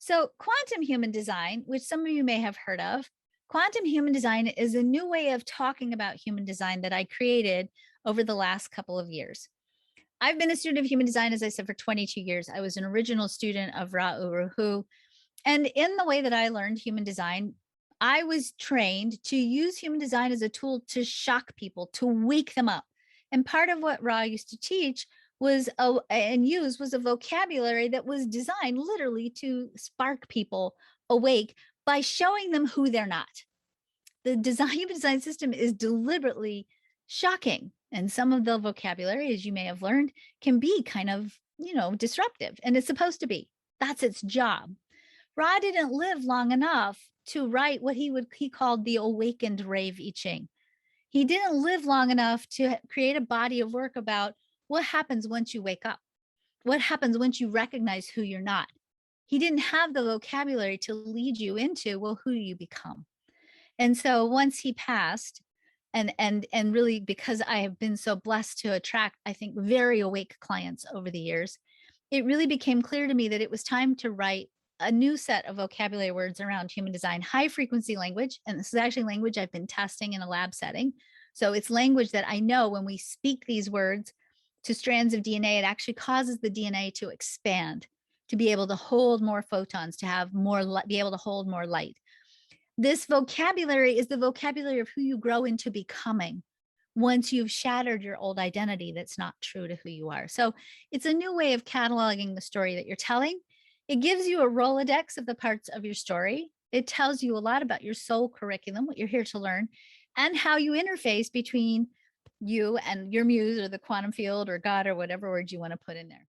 So, quantum human design, which some of you may have heard of, quantum human design is a new way of talking about human design that I created over the last couple of years. I've been a student of human design, as I said, for 22 years. I was an original student of Ra Uru Hu. And in the way that I learned human design, I was trained to use human design as a tool to shock people, to wake them up. And part of what Ra used to teach and use was a vocabulary that was designed literally to spark people awake by showing them who they're not. The human design system is deliberately shocking. And some of the vocabulary, as you may have learned, can be kind of, disruptive. And it's supposed to be. That's its job. Ra didn't live long enough to write what he called the awakened rave I Ching. He didn't live long enough to create a body of work about what happens once you wake up, what happens once you recognize who you're not. He didn't have the vocabulary to lead you into, well, who you become. And so once he passed, and really because I have been so blessed to attract, I think, very awake clients over the years, it really became clear to me that it was time to write a new set of vocabulary words around human design, high frequency language. And this is actually language I've been testing in a lab setting. So it's language that I know when we speak these words to strands of DNA, it actually causes the DNA to expand, to be able to hold more photons, to have more, be able to hold more light. This vocabulary is the vocabulary of who you grow into becoming once you've shattered your old identity that's not true to who you are. So it's a new way of cataloging the story that you're telling. It gives you a Rolodex of the parts of your story. It tells you a lot about your soul curriculum, what you're here to learn, and how you interface between you and your muse or the quantum field or God or whatever word you want to put in there.